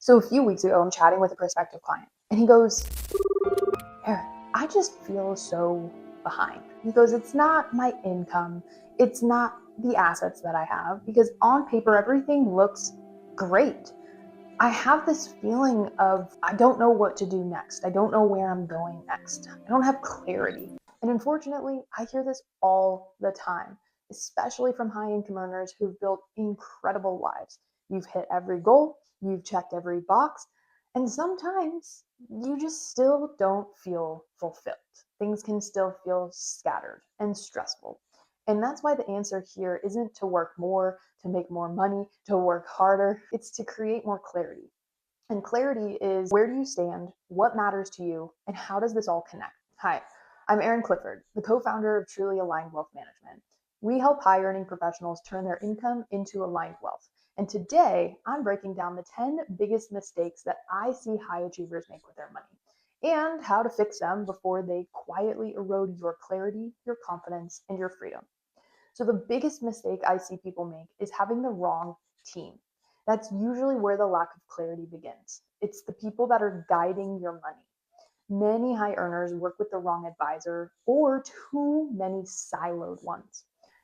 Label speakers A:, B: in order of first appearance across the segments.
A: So a few weeks ago, I'm chatting with a prospective client, and he goes, Erin, I just feel so behind. He goes, it's not my income, it's not the assets that I have, because on paper, everything looks great. I have this feeling of I don't know what to do next. I don't know where I'm going next. I don't have clarity. And unfortunately, I hear this all the time, especially from high income earners who've built incredible lives. You've hit every goal, you've checked every box, and sometimes you just still don't feel fulfilled. Things can still feel scattered and stressful. And that's why the answer here isn't to work more, to make more money, to work harder. It's to create more clarity. And clarity is where do you stand, what matters to you, and how does this all connect? Hi, I'm Erin Clifford, the co-founder of Truly Aligned Wealth Management. We help high-earning professionals turn their income into aligned wealth. And today, I'm breaking down the 10 biggest mistakes that I see high achievers make with their money and how to fix them before they quietly erode your clarity, your confidence, and your freedom. So the biggest mistake I see people make is having the wrong team. That's usually where the lack of clarity begins. It's the people that are guiding your money. Many high earners work with the wrong advisor or too many siloed ones.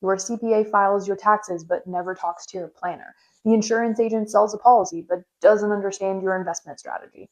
A: Your CPA files your taxes but never talks to your planner. The insurance agent sells a policy but doesn't understand your investment strategy.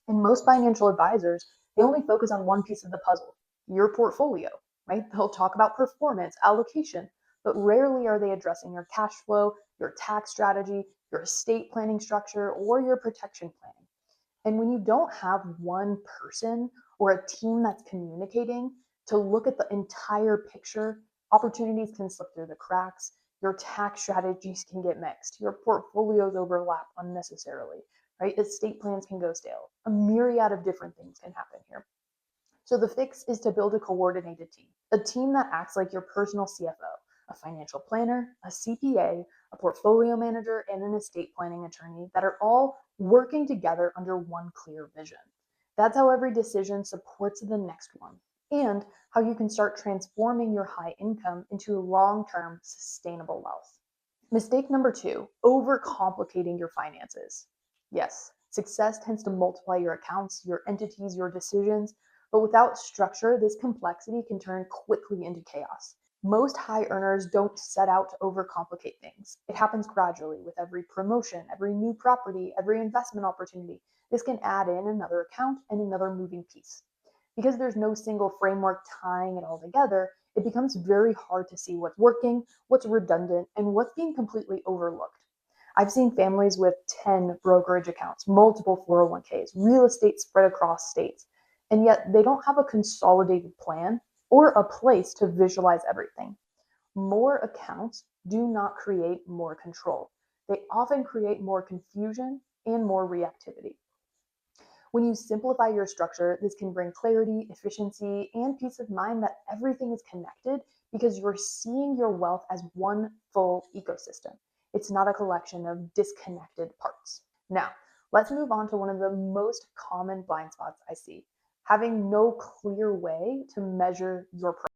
A: And most financial advisors, they only focus on one piece of the puzzle, your portfolio, right? They'll talk about performance, allocation, but rarely are they addressing your cash flow, your tax strategy, your estate planning structure, or your protection planning. And when you don't have one person or a team that's communicating to look at the entire picture, opportunities can slip through the cracks. Your tax strategies can get mixed. Your portfolios overlap unnecessarily, right? Estate plans can go stale. A myriad of different things can happen here. So the fix is to build a coordinated team, a team that acts like your personal CFO, a financial planner, a CPA, a portfolio manager, and an estate planning attorney that are all working together under one clear vision. That's how every decision supports the next one, and how you can start transforming your high income into long-term sustainable wealth. Mistake number 2, overcomplicating your finances. Yes, success tends to multiply your accounts, your entities, your decisions, but without structure, this complexity can turn quickly into chaos. Most high earners don't set out to overcomplicate things. It happens gradually with every promotion, every new property, every investment opportunity. This can add in another account and another moving piece. Because there's no single framework tying it all together, it becomes very hard to see what's working, what's redundant, and what's being completely overlooked. I've seen families with 10 brokerage accounts, multiple 401ks, real estate spread across states, and yet they don't have a consolidated plan or a place to visualize everything. More accounts do not create more control. They often create more confusion and more reactivity. When you simplify your structure, this can bring clarity, efficiency, and peace of mind that everything is connected because you're seeing your wealth as one full ecosystem. It's not a collection of disconnected parts. Now, let's move on to one of the most common blind spots I see, having no clear way to measure your progress.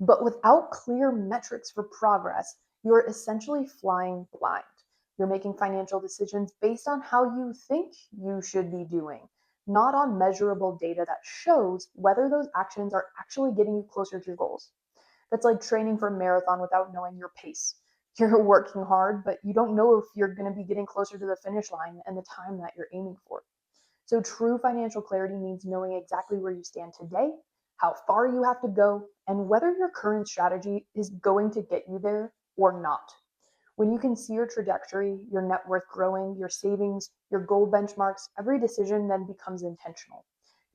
A: But without clear metrics for progress, you're essentially flying blind. You're making financial decisions based on how you think you should be doing, not on measurable data that shows whether those actions are actually getting you closer to your goals. That's like training for a marathon without knowing your pace. You're working hard, but you don't know if you're going to be getting closer to the finish line and the time that you're aiming for. So true financial clarity means knowing exactly where you stand today, how far you have to go, and whether your current strategy is going to get you there or not. When you can see your trajectory, your net worth growing, your savings, your goal benchmarks, every decision then becomes intentional.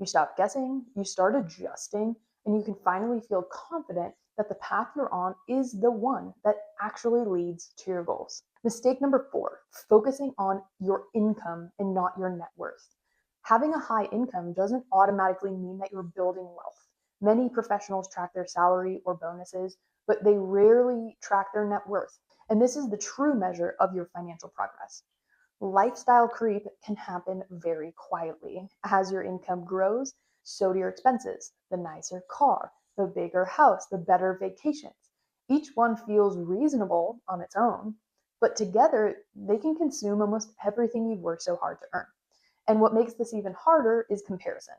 A: You stop guessing, you start adjusting, and you can finally feel confident that the path you're on is the one that actually leads to your goals. Mistake number 4, focusing on your income and not your net worth. Having a high income doesn't automatically mean that you're building wealth. Many professionals track their salary or bonuses, but they rarely track their net worth. And this is the true measure of your financial progress. Lifestyle creep can happen very quietly as your income grows, So do your expenses, the nicer car, the bigger house, the better vacations. Each one feels reasonable on its own, but together they can consume almost everything you've worked so hard to earn. And what makes this even harder is comparison.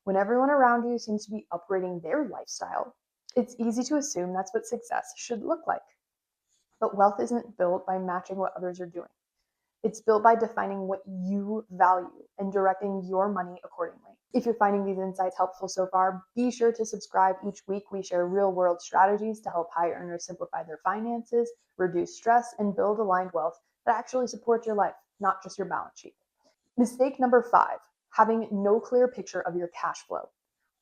A: When everyone around you seems to be upgrading their lifestyle, it's easy to assume that's what success should look like. But wealth isn't built by matching what others are doing. It's built by defining what you value and directing your money accordingly. If you're finding these insights helpful so far, be sure to subscribe. Each week, we share real world strategies to help high earners simplify their finances, reduce stress, and build aligned wealth that actually supports your life, not just your balance sheet. Mistake number 5, having no clear picture of your cash flow.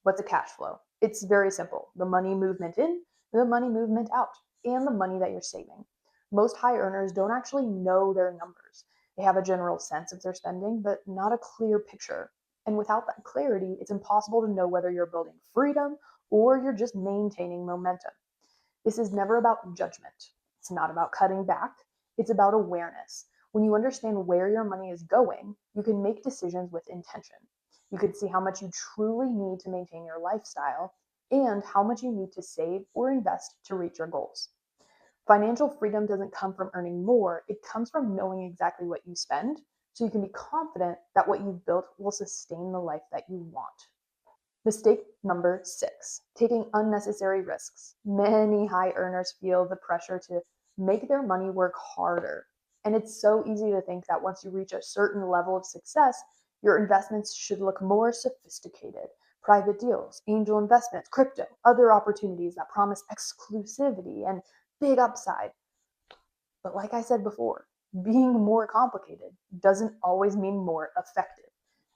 A: What's a cash flow? It's very simple. The money movement in, the money movement out, and the money that you're saving. Most high earners don't actually know their numbers. They have a general sense of their spending, but not a clear picture. And without that clarity, it's impossible to know whether you're building freedom or you're just maintaining momentum. This is never about judgment. It's not about cutting back. It's about awareness. When you understand where your money is going, you can make decisions with intention. You can see how much you truly need to maintain your lifestyle and how much you need to save or invest to reach your goals. Financial freedom doesn't come from earning more, it comes from knowing exactly what you spend so you can be confident that what you've built will sustain the life that you want. Mistake number 6, taking unnecessary risks. Many high earners feel the pressure to make their money work harder. And it's so easy to think that once you reach a certain level of success, your investments should look more sophisticated. Private deals, angel investments, crypto, other opportunities that promise exclusivity and big upside. But like I said before, being more complicated doesn't always mean more effective.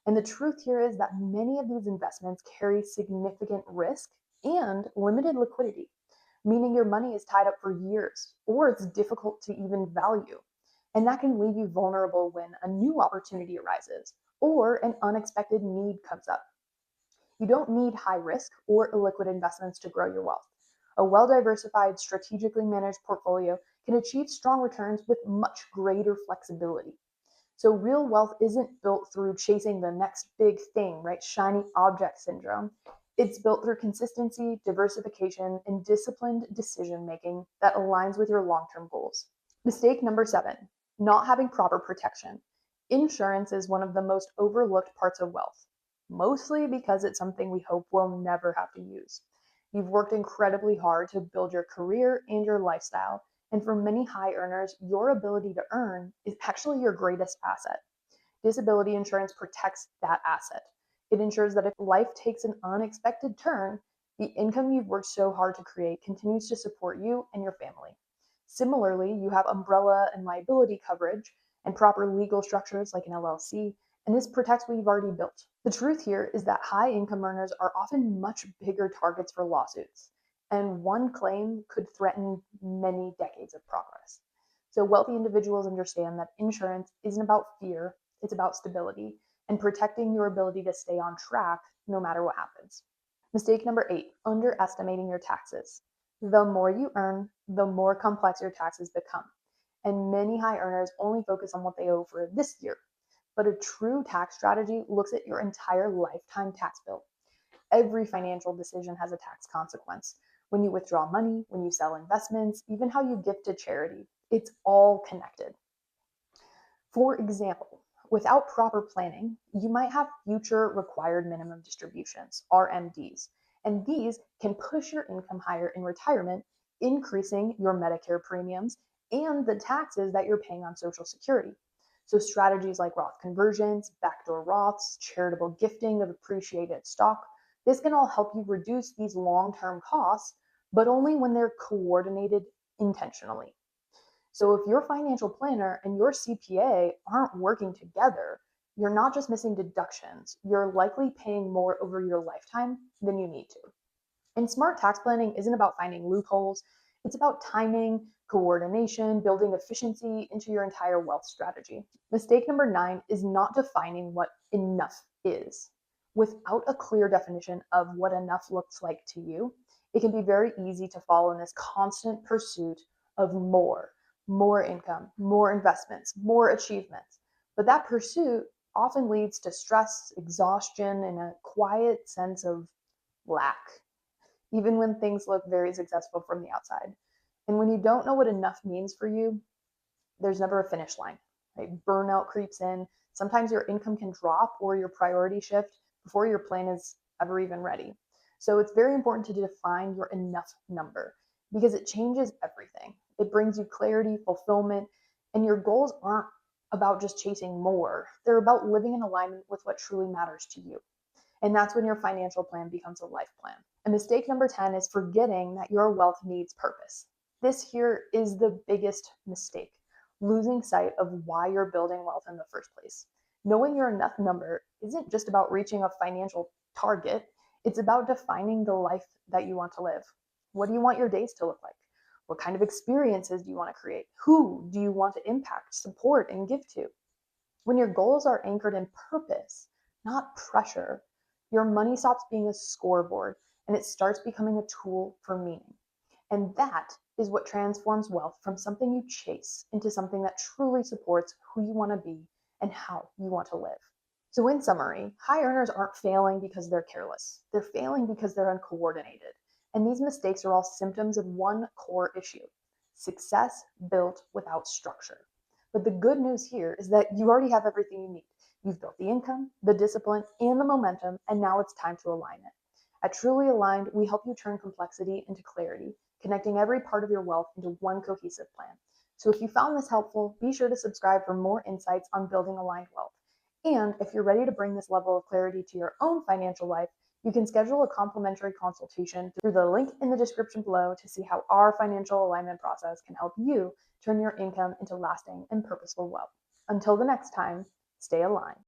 A: And the truth here is that many of these investments carry significant risk and limited liquidity, meaning your money is tied up for years or it's difficult to even value. And that can leave you vulnerable when a new opportunity arises or an unexpected need comes up. You don't need high risk or illiquid investments to grow your wealth. A well diversified, strategically managed portfolio can achieve strong returns with much greater flexibility. So, real wealth isn't built through chasing the next big thing, right? Shiny object syndrome. It's built through consistency, diversification, and disciplined decision making that aligns with your long term goals. Mistake number 7, not having proper protection. Insurance is one of the most overlooked parts of wealth, mostly because it's something we hope we'll never have to use. You've worked incredibly hard to build your career and your lifestyle, and for many high earners, your ability to earn is actually your greatest asset. Disability insurance protects that asset. It ensures that if life takes an unexpected turn, the income you've worked so hard to create continues to support you and your family. Similarly, you have umbrella and liability coverage and proper legal structures like an LLC, and this protects what you've already built. The truth here is that high income earners are often much bigger targets for lawsuits, and one claim could threaten many decades of progress. So, wealthy individuals understand that insurance isn't about fear, it's about stability and protecting your ability to stay on track no matter what happens. Mistake number 8, underestimating your taxes. The more you earn, the more complex your taxes become. And many high earners only focus on what they owe for this year. But a true tax strategy looks at your entire lifetime tax bill. Every financial decision has a tax consequence. When you withdraw money, when you sell investments, even how you gift to charity, it's all connected. For example, without proper planning, you might have future required minimum distributions, RMDs, and these can push your income higher in retirement, increasing your Medicare premiums and the taxes that you're paying on Social Security. So strategies like Roth conversions, backdoor Roths, charitable gifting of appreciated stock, this can all help you reduce these long-term costs, but only when they're coordinated intentionally. So if your financial planner and your CPA aren't working together, you're not just missing deductions, you're likely paying more over your lifetime than you need to. And smart tax planning isn't about finding loopholes, it's about timing, coordination, building efficiency into your entire wealth strategy. Mistake number 9 is not defining what enough is. Without a clear definition of what enough looks like to you, it can be very easy to fall in this constant pursuit of more income, more investments, more achievements. But that pursuit often leads to stress, exhaustion, and a quiet sense of lack, even when things look very successful from the outside. And when you don't know what enough means for you, there's never a finish line, right? Burnout creeps in. Sometimes your income can drop or your priority shift before your plan is ever even ready. So it's very important to define your enough number because it changes everything. It brings you clarity, fulfillment, and your goals aren't about just chasing more. They're about living in alignment with what truly matters to you. And that's when your financial plan becomes a life plan. And mistake number 10 is forgetting that your wealth needs purpose. This here is the biggest mistake, losing sight of why you're building wealth in the first place. Knowing your enough number isn't just about reaching a financial target, it's about defining the life that you want to live. What do you want your days to look like? What kind of experiences do you want to create? Who do you want to impact, support, and give to? When your goals are anchored in purpose, not pressure, your money stops being a scoreboard and it starts becoming a tool for meaning. And that is what transforms wealth from something you chase into something that truly supports who you want to be and how you want to live. So, in summary, high earners aren't failing because they're careless. They're failing because they're uncoordinated. And these mistakes are all symptoms of one core issue: success built without structure. But the good news here is that you already have everything you need. You've built the income, the discipline, and the momentum, and now it's time to align it. At Truly Aligned, we help you turn complexity into clarity, connecting every part of your wealth into one cohesive plan. So if you found this helpful, be sure to subscribe for more insights on building aligned wealth. And if you're ready to bring this level of clarity to your own financial life, you can schedule a complimentary consultation through the link in the description below to see how our financial alignment process can help you turn your income into lasting and purposeful wealth. Until the next time, stay aligned.